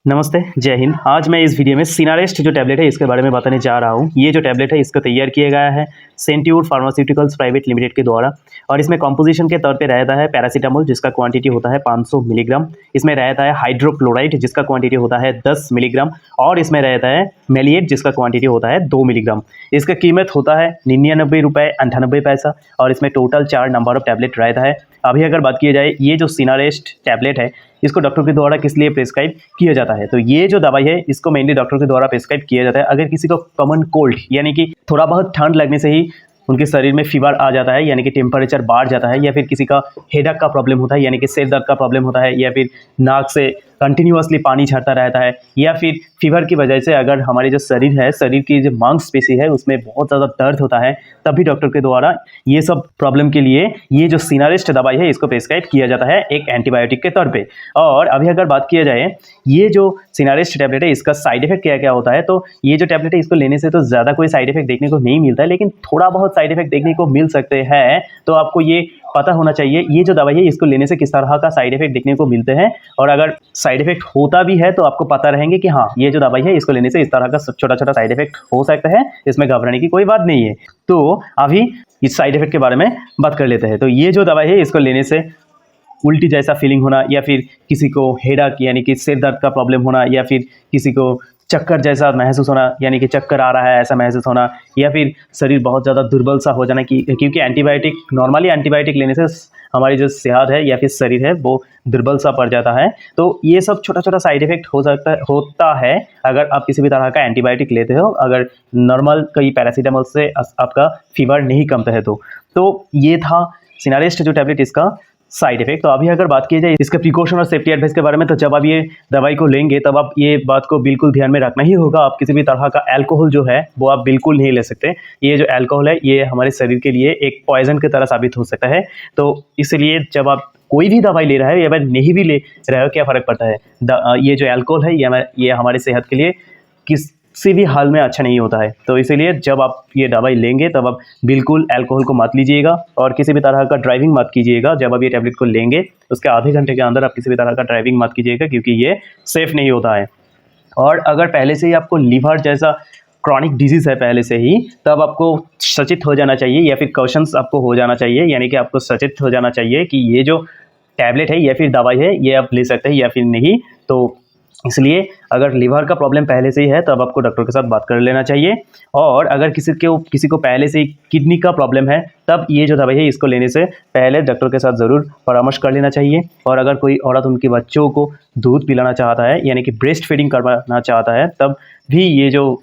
नमस्ते, जय हिंद। आज मैं इस वीडियो में सिनारेस्ट जो टैबलेट है इसके बारे में बताने जा रहा हूँ। ये जो टैबलेट है इसको तैयार किया गया है सेंट्यूर फार्मास्यूटिकल्स प्राइवेट लिमिटेड के द्वारा और इसमें कॉम्पोजिशन के तौर पे रहता है पैरासीटामोल जिसका क्वांटिटी होता है 500 मिलीग्राम। इसमें रहता है हाइड्रोक्लोराइड जिसका क्वांटिटी होता है 10 मिलीग्राम और इसमें रहता है मेलिएट जिसका क्वांटिटी होता है 2 मिलीग्राम। इसका कीमत होता है 99 रुपये 98 पैसा और इसमें टोटल 4 नंबर ऑफ टैबलेट रहता है। अभी अगर बात की जाए ये जो सिनारेस्ट टैबलेट है इसको डॉक्टर के द्वारा किस लिए प्रिस्क्राइब किया जाता है, तो ये जो दवाई है इसको मेनली डॉक्टर के द्वारा प्रिस्क्राइब किया जाता है अगर किसी को कॉमन कोल्ड यानी कि थोड़ा बहुत ठंड लगने से ही उनके शरीर में फीवर आ जाता है यानी कि टेम्परेचर बढ़ जाता है, या फिर किसी का हेडेक का प्रॉब्लम होता है यानी कि सिर दर्द का प्रॉब्लम होता है, या फिर नाक से कंटिन्यूअसली पानी झड़ता रहता है, या फिर फीवर की वजह से अगर हमारे जो शरीर है, शरीर की जो मांसपेशी है उसमें बहुत ज़्यादा दर्द होता है, तभी डॉक्टर के द्वारा ये सब प्रॉब्लम के लिए ये जो सिनारेस्ट दवाई है इसको प्रिस्क्राइब किया जाता है एक एंटीबायोटिक के तौर पे। और अभी अगर बात किया जाए ये जो सिनारेस्ट टैबलेट है इसका साइड इफेक्ट क्या क्या होता है, तो ये जो टैबलेट है इसको लेने से तो ज़्यादा कोई साइड इफेक्ट देखने को नहीं मिलता है, लेकिन थोड़ा बहुत साइड इफेक्ट देखने को मिल सकते हैं। तो आपको ये पता होना चाहिए ये जो दवाई है इसको लेने से किस तरह का साइड इफेक्ट देखने को मिलते हैं, और अगर साइड इफेक्ट होता भी है तो आपको पता रहेंगे कि हाँ ये जो दवाई है इसको लेने से इस तरह का छोटा छोटा साइड इफेक्ट हो सकता है, इसमें घबराने की कोई बात नहीं है। तो अभी इस साइड इफेक्ट के बारे में बात कर लेते हैं। तो ये जो दवाई है इसको लेने से उल्टी जैसा फीलिंग होना, या फिर किसी को हेडेक यानी कि सिर दर्द का प्रॉब्लम होना, या फिर किसी को चक्कर जैसा महसूस होना यानी कि चक्कर आ रहा है ऐसा महसूस होना, या फिर शरीर बहुत ज़्यादा दुर्बल सा हो जाना क्योंकि एंटीबायोटिक नॉर्मली एंटीबायोटिक लेने से हमारी जो सेहत है या फिर शरीर है वो दुर्बल सा पड़ जाता है। तो ये सब छोटा छोटा साइड इफेक्ट होता है अगर आप किसी भी तरह का एंटीबायोटिक लेते हो, अगर नॉर्मल कई पैरासीटामोल से आपका फीवर नहीं कमता है तो ये था सिनारेस्ट जो टैबलेट इसका साइड इफेक्ट। तो अभी अगर बात की जाए इसके प्रिकॉशन और सेफ्टी एडवाइस के बारे में, तो जब आप ये दवाई को लेंगे तब आप ये बात को बिल्कुल ध्यान में रखना ही होगा, आप किसी भी तरह का अल्कोहल जो है वो आप बिल्कुल नहीं ले सकते। ये जो अल्कोहल है ये हमारे शरीर के लिए एक पॉइजन की तरह साबित हो सकता है। तो इसलिए जब आप कोई भी दवाई ले रहा है या फिर नहीं भी ले रहे हो क्या फ़र्क पड़ता है, ये जो अल्कोहल है ये हमारे सेहत के लिए किसी भी हाल में अच्छा नहीं होता है। तो इसीलिए जब आप ये दवाई लेंगे तब आप बिल्कुल अल्कोहल को मत लीजिएगा और किसी भी तरह का ड्राइविंग मत कीजिएगा। जब आप ये टैबलेट को लेंगे उसके आधे घंटे के अंदर आप किसी भी तरह का ड्राइविंग मत कीजिएगा क्योंकि ये सेफ़ नहीं होता है। और अगर पहले से ही आपको लीवर जैसा क्रॉनिक डिजीज़ है पहले से ही, तब आपको सचेत हो जाना चाहिए या फिर कॉशंस आपको हो जाना चाहिए, यानी कि आपको सचेत हो जाना चाहिए कि ये जो टैबलेट है या फिर दवाई है ये आप ले सकते हैं या फिर नहीं। तो इसलिए अगर लीवर का प्रॉब्लम पहले से ही है तब आपको डॉक्टर के साथ बात कर लेना चाहिए। और अगर किसी को पहले से ही किडनी का प्रॉब्लम है तब ये जो दवाई है इसको लेने से पहले डॉक्टर के साथ ज़रूर परामर्श कर लेना चाहिए। और अगर कोई औरत उनके बच्चों को दूध पिलाना चाहता है यानी कि ब्रेस्ट फीडिंग करवाना चाहता है तब भी ये जो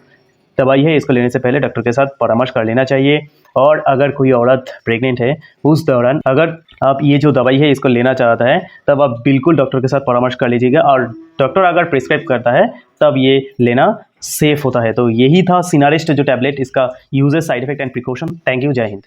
दवाई है इसको लेने से पहले डॉक्टर के साथ परामर्श कर लेना चाहिए। और अगर कोई औरत प्रेग्नेंट है उस दौरान अगर आप ये जो दवाई है इसको लेना चाहता है तब आप बिल्कुल डॉक्टर के साथ परामर्श कर लीजिएगा, और डॉक्टर अगर प्रिस्क्राइब करता है तब ये लेना सेफ़ होता है। तो यही था सिनारेस्ट जो टैबलेट, इसका uses, side effect and precaution. Thank you, जय हिंद।